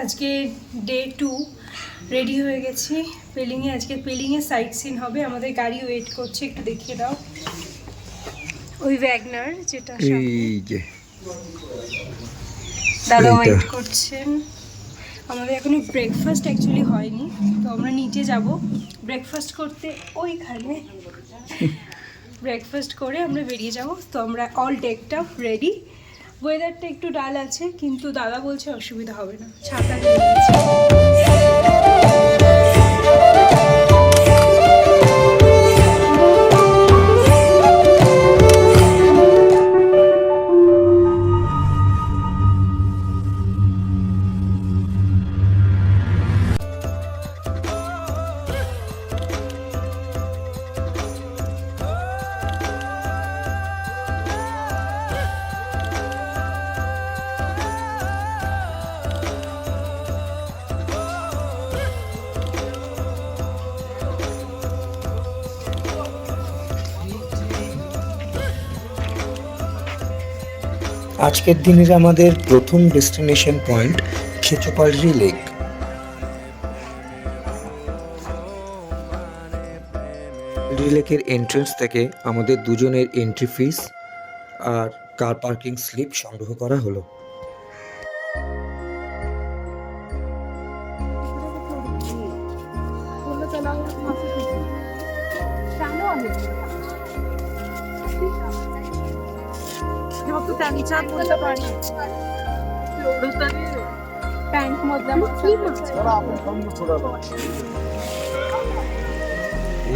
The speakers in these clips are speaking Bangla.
আজকে ডে 2 রেডি হয়ে গেছি পেলিংয়ে। আজকে পেলিংয়ে সাইট সিন হবে, আমাদের গাড়ি ওয়েট করছে, একটু দেখিয়ে দাও। ওই ওয়াগনার যেটা দাদা ওয়েট করছেন। আমাদের এখনো ব্রেকফাস্ট অ্যাকচুয়ালি হয়নি, তো আমরা নিচে যাব ব্রেকফাস্ট করতে। ওইখানে ব্রেকফাস্ট করে আমরা বেরিয়ে যাব। তো আমরা অল টেকটা রেডি। ওয়েদারটা একটু ডাল আছে, কিন্তু দাদা বলছে অসুবিধা হবে না, ছাতা নিয়ে নিয়েছি। আজকের দিনের আমাদের প্রথম ডেস্টিনেশন পয়েন্ট খেচুপাড়ি লেক। লেকের এন্ট্রেন্স থেকে আমাদের দুজনের এন্ট্রি ফিস আর কার পার্কিং স্লিপ সংগ্রহ করা হলো।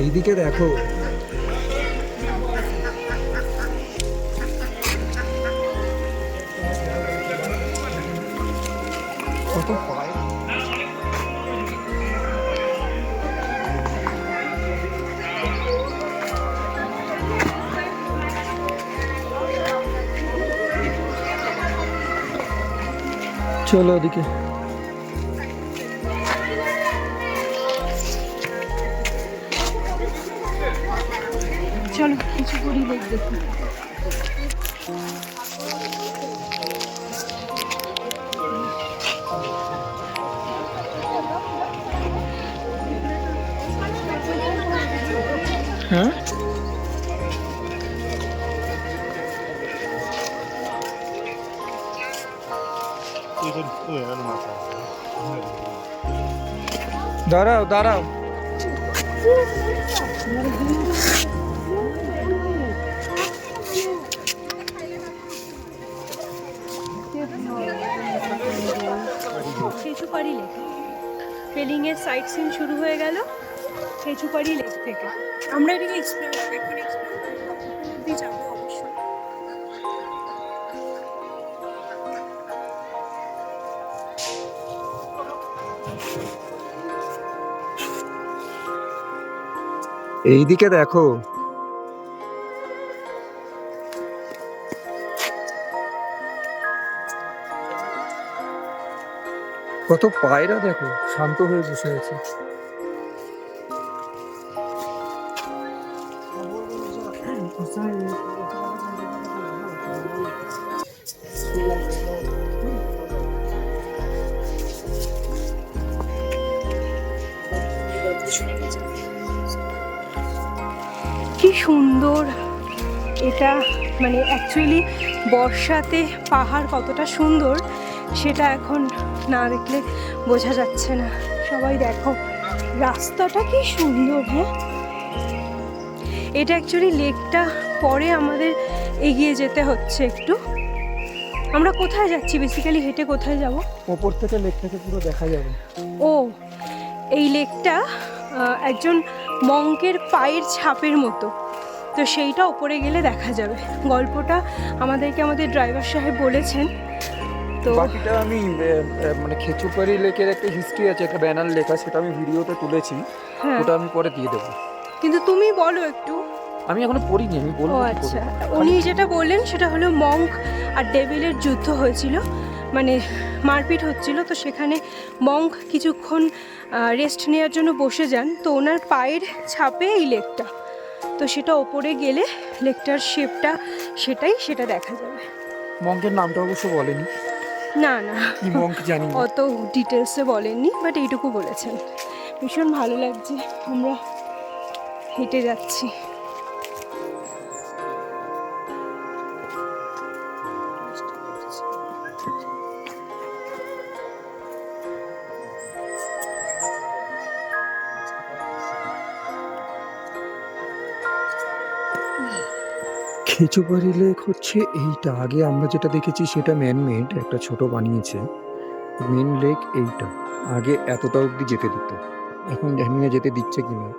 এইদিকে দেখো, কত পায়। চলো ওদিকে। চলো কিছু করি লেক দেখি। হ্যাঁ, দাঁড়াও দাঁড়াও। খেচুপাড়ি লেক, পেলিংয়ের সাইট সিন শুরু হয়ে গেল খেচুপাড়ি লেক থেকে। আমরা এটাকে এক্সপ্লোর করতে যাবো অবশ্যই। এইদিকে দেখো, কত পায়রা দেখো, শান্ত হয়ে বসে আছে। কি সুন্দর এটা, মানে অ্যাকচুয়ালি বর্ষাতে পাহাড় কতটা সুন্দর সেটা এখন না দেখলে বোঝা যাচ্ছে না। সবাই দেখো রাস্তাটা কি সুন্দর। হ্যাঁ, এটা অ্যাকচুয়ালি লেকটা পরে আমাদের এগিয়ে যেতে হচ্ছে একটু। আমরা কোথায় যাচ্ছি বেসিক্যালি, হেঁটে কোথায় যাব? ওপর থেকে লেকটাকে পুরো দেখা যাবে। ও, এই লেকটা একজন মঙ্কের পায়ের ছাপের মতো, তো সেইটা ওপরে গেলে দেখা যাবে। গল্পটা আমাদেরকে আমাদের ড্রাইভার সাহেব বলেছেন। তো বাকিটা আমি মানে খেচুপাড়ি লেকের একটা হিস্ট্রি আছে, একটা ব্যানার লেখা, সেটা আমি ভিডিওতে তুলেছি, ওটা আমি পরে দিয়ে দেবো। কিন্তু তুমি বলো একটু। আমি এখনো পড়িনি, আমি বলবো। আচ্ছা, উনি যেটা বললেন সেটা হলো মঙ্ক আর ডেভিলের যুদ্ধ হয়েছিল, মানে মারপিট হচ্ছিল। তো সেখানে মঙ্ক কিছুক্ষণ রেস্ট নেওয়ার জন্য বসে যান, তো ওনার পায়ের ছাপে এই লেকটা। তো সেটা ওপরে গেলে লেকটার শেপটা সেটা দেখা যাবে। মঙ্কের নামটা অবশ্য বলেনি। না না, কি মঙ্ক জানি না। অত ডিটেলসে বলেননি, বাট এইটুকু বলেছেন। ভীষণ ভালো লাগছে, আমরা হেঁটে যাচ্ছি। খেচুবাড়ি লেক হচ্ছে এইটা। আগে আমরা যেটা দেখেছি সেটা ম্যানমেড, একটা ছোট বানিয়েছে। মেন লেক এইটা, আগে এতটা অবধি যেতে দিত, এখন জানি না যেতে দিচ্ছে কিনা।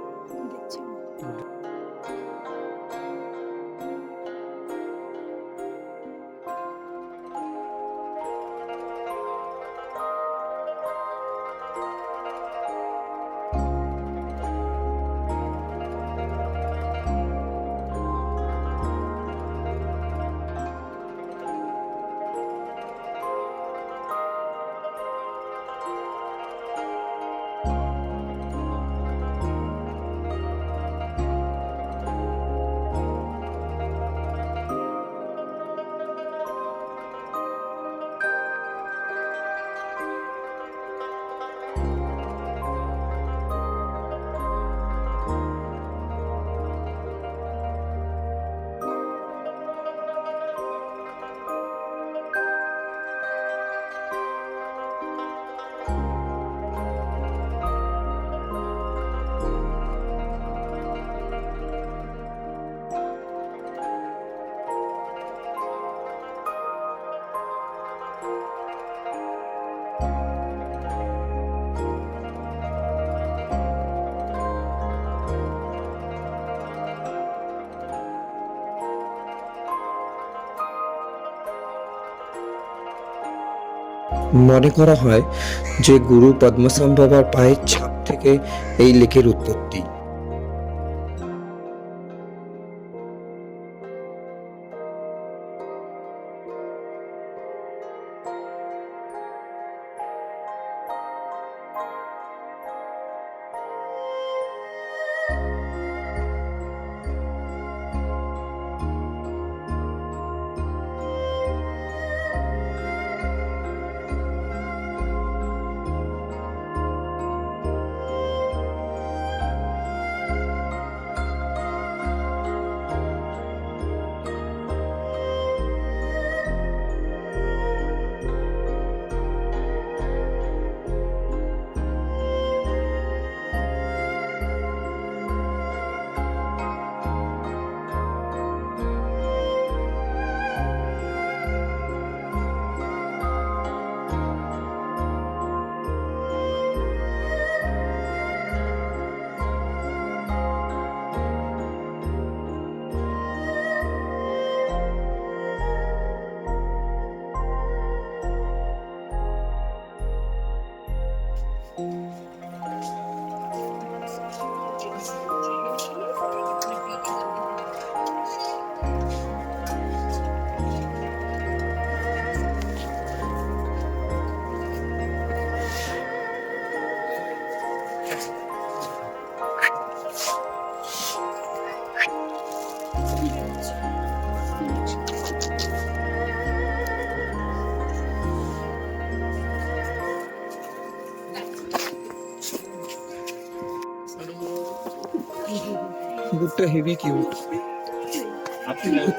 মনে করা হয় যে গুরু পদ্মশ্যাম বাবার পায়ের ছাপ থেকে এই লেকের উৎপত্তি। বুটটা হেভি কিউট।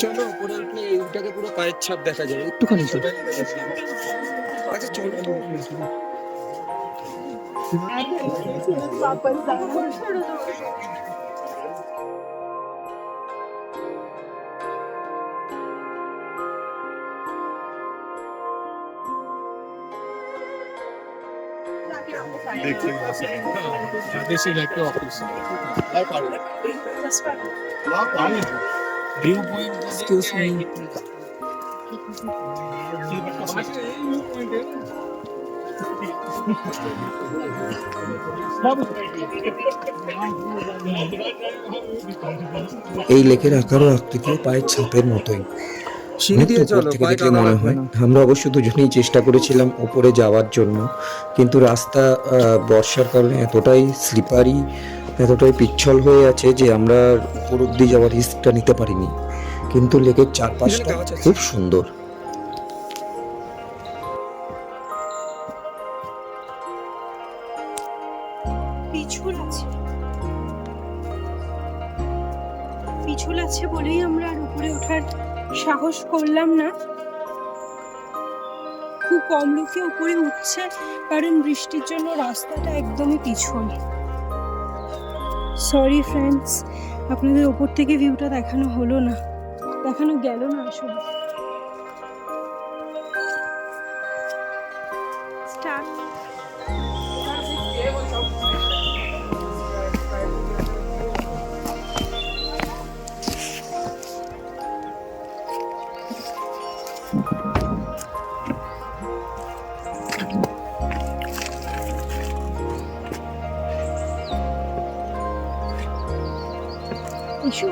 চলো উপরে উঠলে এইটাকে পুরো পায়ের ছাপ দেখা যাবে একটুখানি তো। আচ্ছা চলো। This is like the office. Excuse me. এই লেকের আকার ও আকৃতিও পায়ের ছাপের মতোই। সিঁড়ি দিয়ে অনেকটা উপর চলো, থেকে পায়ে দেখলে টানা মনে লাগবে হয়। না। আমরা অবশ্য দুজনেই চেষ্টা করেছিলাম উপরে যাওয়ার জন্য, কিন্তু রাস্তা বর্ষার কারণে এতটাই স্লিপারি, এতটাই পিচ্ছল হয়ে আছে যে আমরা উপর অব্দি যাওয়ার রিস্কটা নিতে পারিনি। কিন্তু লেকের চারপাশটা খুব সুন্দর। পিছল আছে, পিছল আছে বলেই আমরা আর উপরে ওঠার সাহস করলাম না। খুব কম লোকে উপরে উঠছে কারণ বৃষ্টির জন্য রাস্তাটা একদমই পিছল। সরি ফ্রেন্ডস, আপনাদের ওপর থেকে ভিউটা দেখানো হলো না, দেখানো গেল না আসলে। স্টার্ট। এসো।